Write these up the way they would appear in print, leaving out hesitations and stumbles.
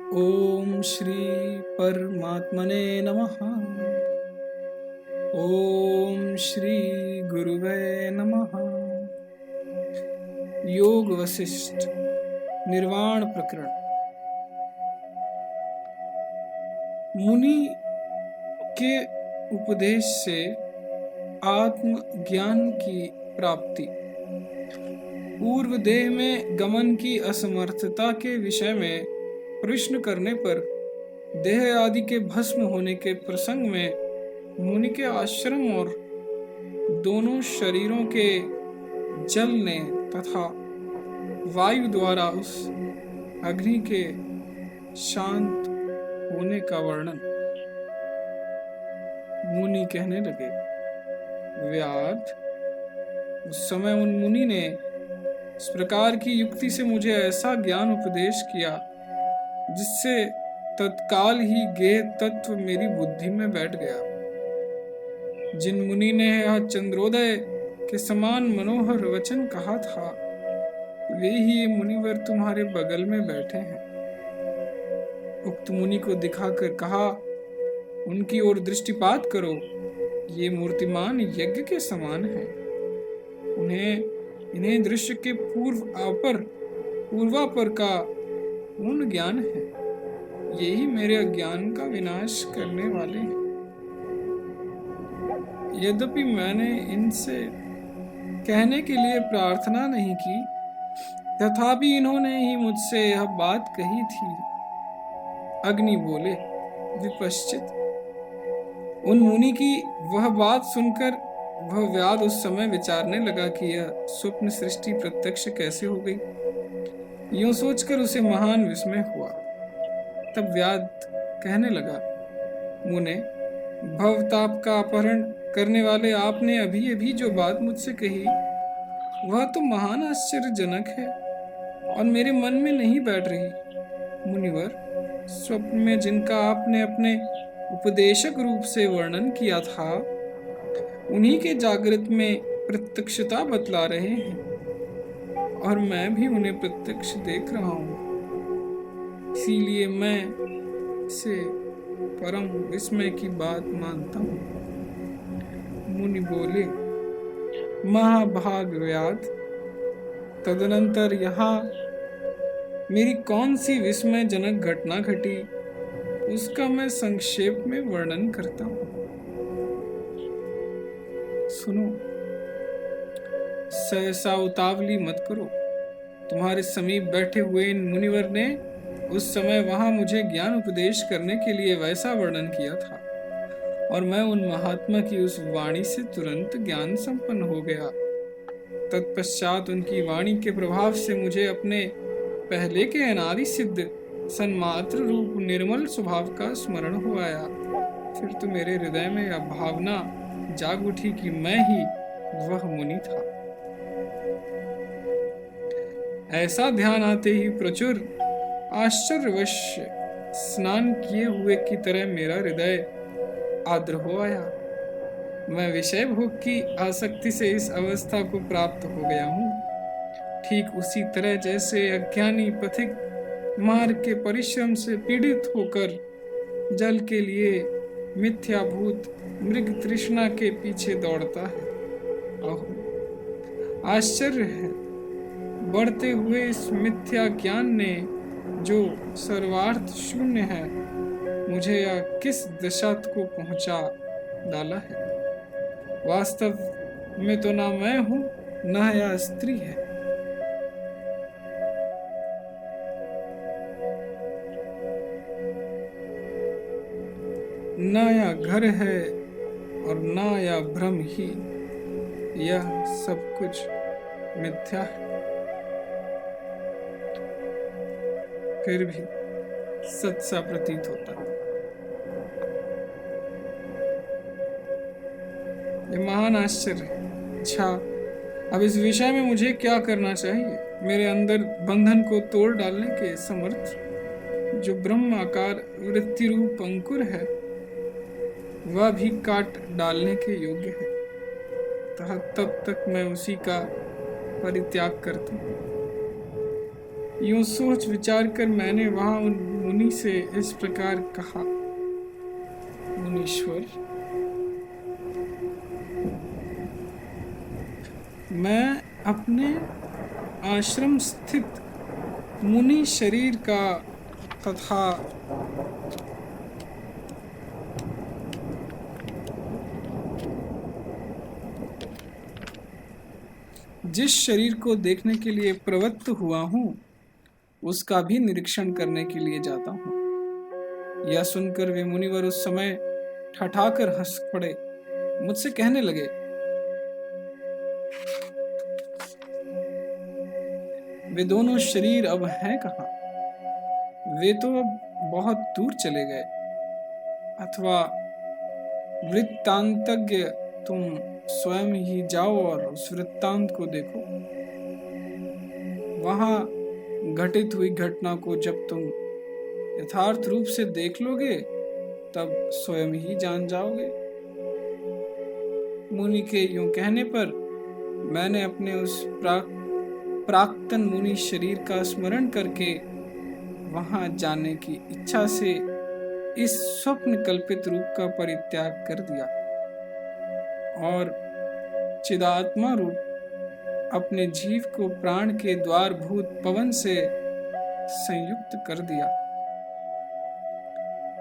ओम श्री परमात्मने नमः। ओम श्री गुरुवे नमः। योग वशिष्ठ निर्वाण प्रकरण। मुनि के उपदेश से आत्म ज्ञान की प्राप्ति। पूर्व देह में गमन की असमर्थता के विषय में प्रश्न करने पर देह आदि के भस्म होने के प्रसंग में मुनि के आश्रम और दोनों शरीरों के जलने तथा वायु द्वारा उस अग्नि के शांत होने का वर्णन। मुनि कहने लगे, व्याध, उस समय उन मुनि ने इस प्रकार की युक्ति से मुझे ऐसा ज्ञान उपदेश किया जिससे तत्काल ही गेह तत्व मेरी बुद्धि में बैठ गया। जिन मुनि ने यह चंद्रोदय के समान मनोहर वचन कहा था, वे ही ये मुनिवर तुम्हारे बगल में बैठे हैं। उक्त मुनि को दिखाकर कहा, उनकी ओर दृष्टिपात करो, ये मूर्तिमान यज्ञ के समान है। इन्हें दृश्य के पूर्वापर का पूर्ण ज्ञान है। यही मेरे अज्ञान का विनाश करने वाले हैं। यद्यपि मैंने इनसे कहने के लिए प्रार्थना नहीं की, तथापि इन्होंने ही मुझसे यह बात कही थी। अग्नि बोले, विपश्चित। उन मुनि की वह बात सुनकर वह व्याध उस समय विचारने लगा कि यह स्वप्न सृष्टि प्रत्यक्ष कैसे हो गई। यूं सोचकर उसे महान विस्मय हुआ। तब व्याध कहने लगा, मुने, भवताप का अपहरण करने वाले आपने अभी अभी जो बात मुझसे कही, वह तो महान आश्चर्यजनक है और मेरे मन में नहीं बैठ रही। मुनिवर, स्वप्न में जिनका आपने अपने उपदेशक रूप से वर्णन किया था, उन्हीं के जागृत में प्रत्यक्षता बतला रहे हैं और मैं भी उन्हें प्रत्यक्ष देख रहा हूँ। इसीलिए मैं इसे परम विस्मय की बात मानता हूँ। मुनि बोले, महाभाग व्याध, तदनंतर यहाँ मेरी कौन सी विस्मयजनक घटना घटी, उसका मैं संक्षेप में वर्णन करता हूँ। सुनो, सहसा उतावली मत करो। तुम्हारे समीप बैठे हुए इन मुनिवर ने उस समय वहां मुझे ज्ञान उपदेश करने के लिए वैसा वर्णन किया था और मैं उन महात्मा की उस वाणी से तुरंत ज्ञान संपन्न हो गया। तत्पश्चात उनकी वाणी के प्रभाव से मुझे अपने पहले के अनादि सिद्ध सन्मात्र रूप निर्मल स्वभाव का स्मरण हो आया। फिर तो मेरे हृदय में यह भावना जाग उठी कि मैं ही वह मुनि था। ऐसा ध्यान आते ही प्रचुर आश्चर्यवश स्नान किए हुए की तरह मेरा हृदय आर्द्र हो आया। मैं विषय भोग की आसक्ति से इस अवस्था को प्राप्त हो गया हूँ। ठीक उसी तरह जैसे अज्ञानी पथिक मार्ग के परिश्रम से पीड़ित होकर जल के लिए मिथ्याभूत मृग तृष्णा के पीछे दौड़ता है। आश्चर्य है, बढ़ते हुए इस मिथ्या ज्ञान ने जो सर्वार्थ शून्य है, मुझे यह किस दशा को पहुंचा डाला है। वास्तव में तो ना मैं हूं, ना यह स्त्री है। ना यह घर है और ना यह भ्रम ही, यह सब कुछ मिथ्या है। फिर भी सच सा प्रतीत होता है। ये महान आश्चर्य है। अच्छा, अब इस विषय में मुझे क्या करना चाहिए? मेरे अंदर बंधन को तोड़ डालने के समर्थ जो ब्रह्म आकार वृत्ति रूप अंकुर है, वह भी काट डालने के योग्य है। तब तक मैं उसी का परित्याग करता हूँ। यूं सोच विचार कर मैंने वहां उन मुनि से इस प्रकार कहा, मुनीश्वर, मैं अपने आश्रम स्थित मुनि शरीर का तथा जिस शरीर को देखने के लिए प्रवृत्त हुआ हूँ उसका भी निरीक्षण करने के लिए जाता हूँ। यह सुनकर वे मुनिवर उस समय ठठाकर हंस पड़े, मुझसे कहने लगे, वे दोनों शरीर अब हैं कहाँ? वे तो अब बहुत दूर चले गए। अथवा वृत्तांतज्ञ तुम स्वयं ही जाओ और उस वृत्तांत को देखो। वहां घटित हुई घटना को जब तुम यथार्थ रूप से देख लोगे तब स्वयं ही जान जाओगे। मुनि के यूं कहने पर मैंने अपने उस प्राक्तन मुनि शरीर का स्मरण करके वहां जाने की इच्छा से इस स्वप्न कल्पित रूप का परित्याग कर दिया और चिदात्मा रूप अपने जीव को प्राण के द्वारभूत पवन से संयुक्त कर दिया।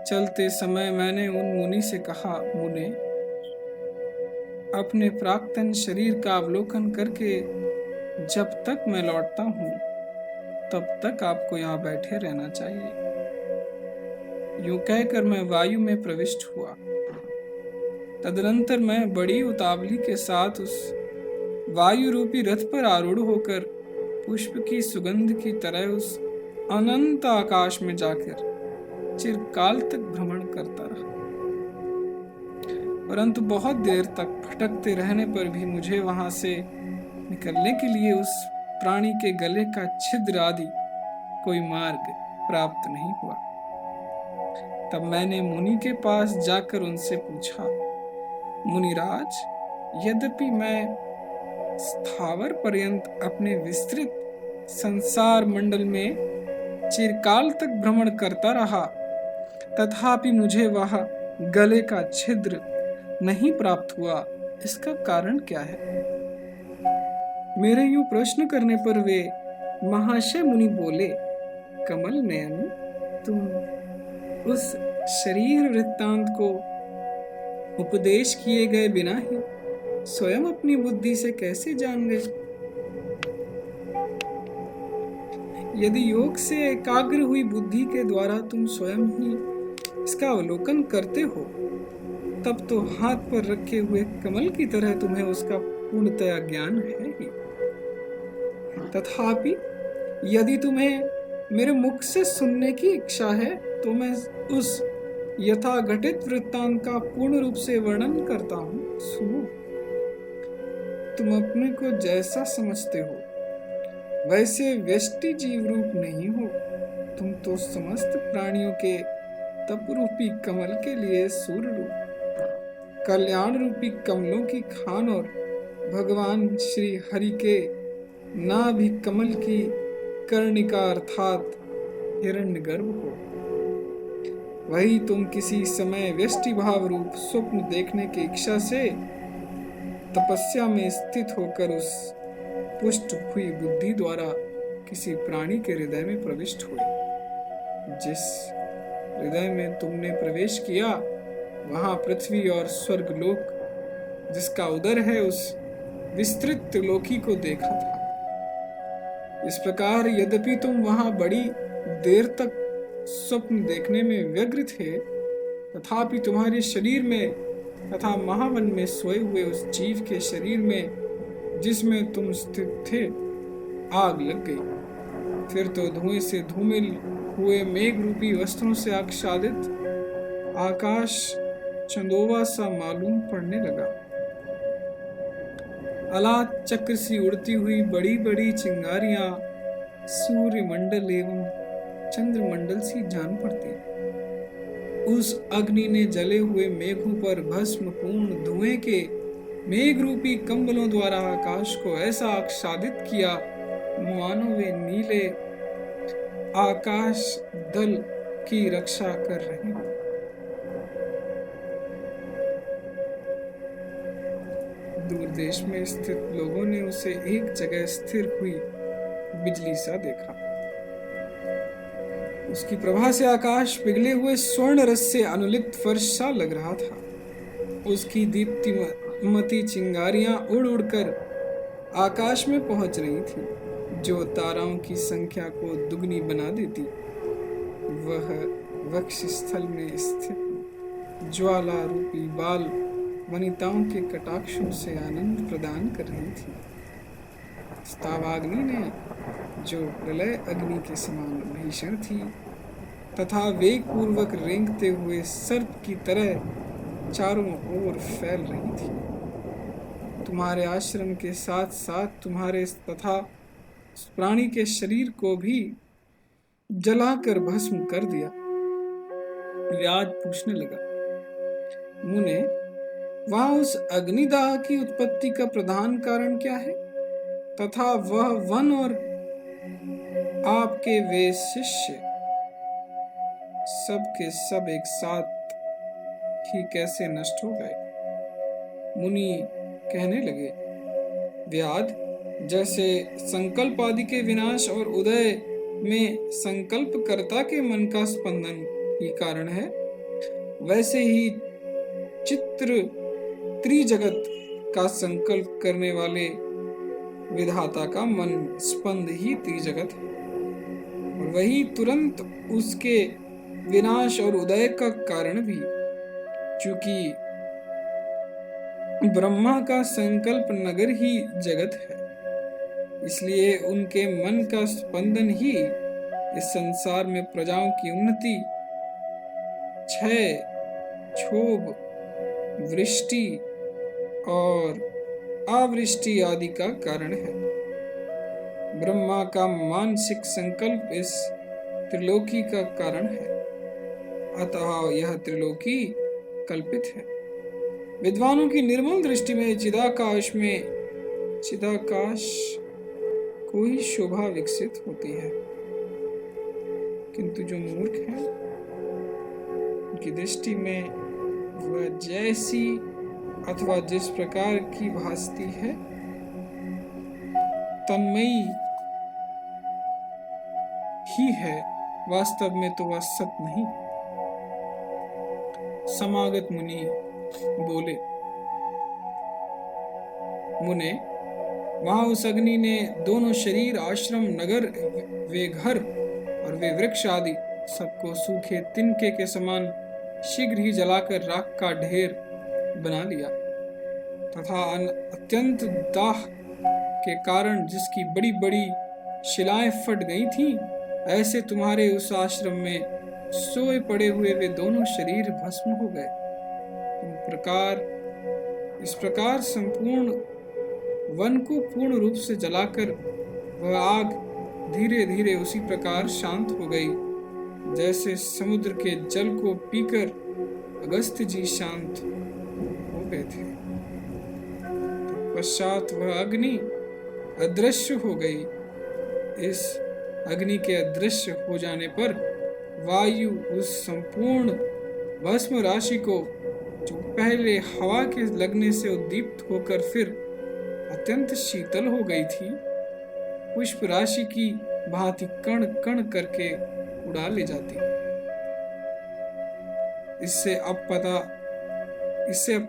चलते समय मैंने उन मुनि से कहा, मुने, अपने प्राक्तन शरीर का अवलोकन करके जब तक मैं लौटता हूँ तब तक आपको यहाँ बैठे रहना चाहिए। यूं कहकर मैं वायु में प्रविष्ट हुआ। तदनंतर मैं बड़ी उतावली के साथ उस वायु रूपी रथ पर आरूढ़ होकर पुष्प की सुगंध की तरह उस अनंत आकाश में जाकर चिरकाल तक भ्रमण करता रहा। परंतु बहुत देर तक भटकते रहने पर भी मुझे वहां से निकलने के लिए उस प्राणी के गले का छिद्र आदि कोई मार्ग प्राप्त नहीं हुआ। तब मैंने मुनि के पास जाकर उनसे पूछा, मुनिराज, यद्यपि मैं स्थावर पर्यंत अपने विस्तृत संसार मंडल में चिरकाल तक भ्रमण करता रहा, तथापि मुझे वह गले का छिद्र नहीं प्राप्त हुआ। इसका कारण क्या है? मेरे यूं प्रश्न करने पर वे महाशय मुनि बोले, कमल नयन, तुम उस शरीर वृत्तांत को उपदेश किए गए बिना ही स्वयं अपनी बुद्धि से कैसे जान गए? यदि योग से एकाग्र हुई बुद्धि के द्वारा तुम स्वयं ही इसका अवलोकन करते हो, तब तो हाथ पर रखे हुए कमल की तरह तुम्हें उसका पूर्णतया ज्ञान है ही। तथापि यदि तुम्हें मेरे मुख से सुनने की इच्छा है तो मैं उस यथाघटित वृत्तांत का पूर्ण रूप से वर्णन करता हूँ, सुनो। तुम अपने को जैसा समझते हो वैसे व्यष्टि जीव रूप नहीं हो। तुम तो समस्त प्राणियों के तप रूपी कमल के लिए सूर्य रूप, कल्याण रूपी कमलों की खान और भगवान श्री हरि के नाभि कमल की कर्णिका अर्थात हिरण्यगर्भ हो। वही तुम किसी समय व्यष्टि भाव रूप स्वप्न देखने की इच्छा से तपस्या में स्थित होकर उस पुष्ट हुई बुद्धि द्वारा किसी प्राणी के हृदय में प्रविष्ट हुए। जिस हृदय में तुमने प्रवेश किया वहां पृथ्वी और स्वर्ग लोक जिसका उदर है उस विस्तृत लोकी को देखा था। इस प्रकार यद्यपि तुम वहां बड़ी देर तक स्वप्न देखने में व्यग्र थे, तथापि तुम्हारे शरीर में तथा महावन में सोए हुए उस जीव के शरीर में जिसमें तुम स्थित थे आग लग गई। फिर तो धुएं से धूमिल हुए मेघ रूपी वस्त्रों से आच्छादित आकाश चंदोवा सा मालूम पड़ने लगा। अलात चक्र सी उड़ती हुई बड़ी बड़ी चिंगारियां सूर्य मंडल एवं चंद्रमंडल सी जान पड़ती। उस अग्नि ने जले हुए मेघों पर भस्म पूर्ण धुएं के मेघ रूपी कंबलों द्वारा आकाश को ऐसा आच्छादित किया मानो वे नीले आकाश दल की रक्षा कर रही हूँ। दूर देश में स्थित लोगों ने उसे एक जगह स्थिर हुई बिजली सा देखा। उसकी प्रभा से आकाश पिघले हुए स्वर्ण रस से अनुलित फर्श सा लग रहा था। उसकी दीप्तिमती चिंगारियां उड़ उड़कर आकाश में पहुंच रही थी, जो ताराओं की संख्या को दुगनी बना देती। वह वक्षस्थल में स्थित ज्वाला रूपी बाल वनिताओं के कटाक्षों से आनंद प्रदान कर रही थी। स्तवाग्नि ने, जो प्रलय अग्नि के समान भीषण थी तथा वेग पूर्वक रेंगते हुए सर्प की तरह चारों ओर फैल रही थी, तुम्हारे आश्रम के साथ साथ तुम्हारे तथा प्राणी के शरीर को भी जलाकर भस्म कर दिया। व्याध पूछने लगा, मुने, वहां उस अग्निदाह की उत्पत्ति का प्रधान कारण क्या है, तथा वह वन और आपके वे शिष्य सब के सब एक साथ ही कैसे नष्ट हो गए? मुनि कहने लगे, व्याध, जैसे संकल्प आदि के विनाश और उदय में संकल्प कर्ता के मन का स्पंदन ही कारण है, वैसे ही चित्र त्रिजगत का संकल्प करने वाले विधाता का मन स्पंद ही त्रिजगत है, और वही तुरंत उसके विनाश और उदय का कारण भी। चूंकि ब्रह्मा का संकल्प नगर ही जगत है, इसलिए उनके मन का स्पंदन ही इस संसार में प्रजाओं की उन्नति, क्षय, क्षोभ, वृष्टि और आवृष्टि आदि का कारण है। ब्रह्मा का मानसिक संकल्प इस त्रिलोकी का कारण है, अतः यह त्रिलोकी कल्पित है। विद्वानों की निर्मल दृष्टि में चिदाकाश को ही शोभा विकसित होती है, किंतु जो मूर्ख हैं उनकी दृष्टि में वह जैसी अथवा जिस प्रकार की भासती है, तन्मयी ही है, वास्तव में तो वह सत नहीं। समागत मुनि बोले, मुने, वहां उस अग्नि ने दोनों शरीर, आश्रम, नगर, वे घर और वे वृक्ष आदि सबको सूखे तिनके के समान शीघ्र ही जलाकर राख का ढेर बना लिया, तथा अत्यंत दाह के कारण जिसकी बड़ी बड़ी शिलाएं फट गई थीं, ऐसे तुम्हारे उस आश्रम में सोए पड़े हुए वे दोनों शरीर भस्म हो गए। इस प्रकार संपूर्ण वन को पूर्ण रूप से जलाकर वह आग धीरे धीरे उसी प्रकार शांत हो गई, जैसे समुद्र के जल को पीकर अगस्त्य जी शांत हो गए थे। तत्पश्चात वह अग्नि अदृश्य हो गई। इस अग्नि के अदृश्य हो जाने पर वायु उस संपूर्ण भस्म राशि को, जो पहले हवा के लगने से उद्दीप्त होकर फिर अत्यंत शीतल हो गई थी, पुष्प राशि की भांति कण कण करके उड़ा ले जाती। इससे अब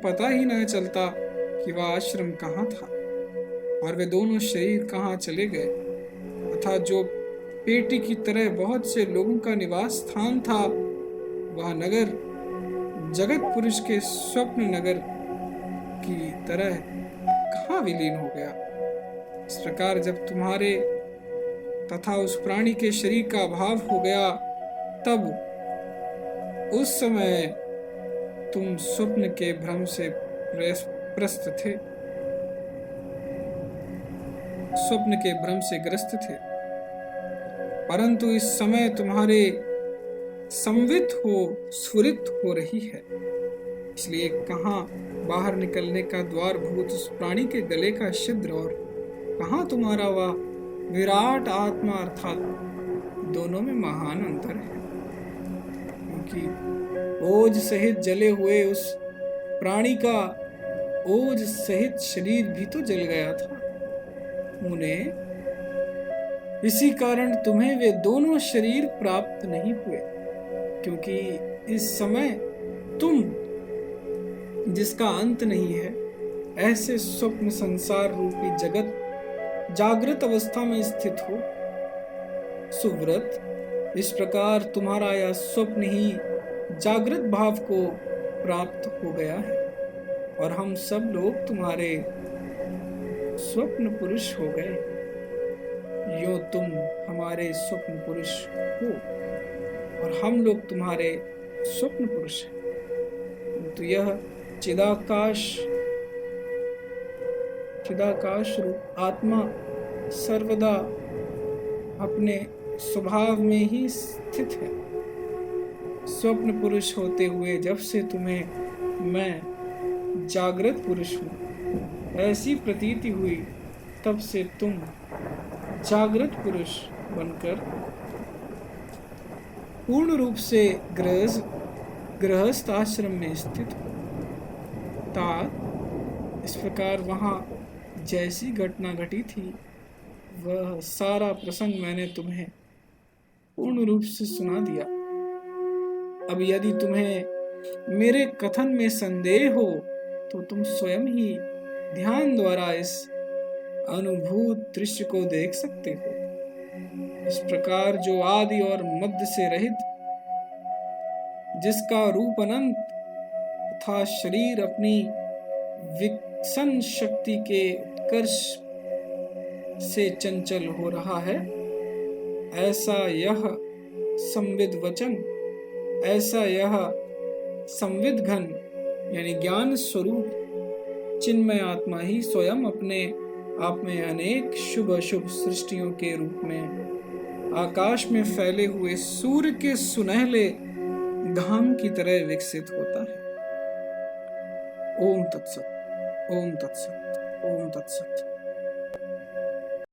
पता ही न चलता कि वह आश्रम कहाँ था और वे दोनों शरीर कहाँ चले गए, तथा जो पेटी की तरह बहुत से लोगों का निवास स्थान था, वह नगर जगत पुरुष के स्वप्न नगर की तरह कहाँ विलीन हो गया। इस प्रकार जब तुम्हारे तथा उस प्राणी के शरीर का अभाव हो गया, तब उस समय तुम स्वप्न के भ्रम से ग्रस्त थे, परंतु इस समय तुम्हारे संवित हो स्फुरित हो रही है। इसलिए कहाँ बाहर निकलने का द्वार भूत उस प्राणी के गले का छिद्र, और कहाँ तुम्हारा वह विराट आत्मा अर्थात दोनों में महान अंतर है, क्योंकि ओज सहित जले हुए उस प्राणी का ओज सहित शरीर भी तो जल गया था। मुने, इसी कारण तुम्हें वे दोनों शरीर प्राप्त नहीं हुए, क्योंकि इस समय तुम, जिसका अंत नहीं है, ऐसे स्वप्न संसार रूपी जगत जागृत अवस्था में स्थित हो। सुव्रत, इस प्रकार तुम्हारा यह स्वप्न ही जागृत भाव को प्राप्त हो गया है, और हम सब लोग तुम्हारे स्वप्न पुरुष हो गए। यो तुम हमारे स्वप्न पुरुष हो और हम लोग तुम्हारे स्वप्न पुरुष हैं। तो यह चिदाकाश रूप आत्मा सर्वदा अपने स्वभाव में ही स्थित है। स्वप्न पुरुष होते हुए जब से तुम्हें मैं जागृत पुरुष हूँ ऐसी प्रतीति हुई, तब से तुम जागृत पुरुष बनकर पूर्ण रूप से गृहस्थ आश्रम में स्थित हो। इस प्रकार वहां जैसी घटना घटी थी वह सारा प्रसंग मैंने तुम्हें पूर्ण रूप से सुना दिया। अब यदि तुम्हें मेरे कथन में संदेह हो तो तुम स्वयं ही ध्यान द्वारा इस अनुभूत दृश्य को देख सकते हो। इस प्रकार जो आदि और मध्य से रहित, जिसका रूप अनंत तथा शरीर अपनी विकसन शक्ति के उत्कर्ष से चंचल हो रहा है, ऐसा यह संविद वचन, ऐसा यह संविद घन यानी ज्ञान स्वरूप चिन्मय आत्मा ही स्वयं अपने आप में अनेक शुभ अशुभ सृष्टियों के रूप में आकाश में फैले हुए सूर्य के सुनहले घाम की तरह विकसित होता है। ओम तत्सत, ओम तत्सत, ओम तत्सत।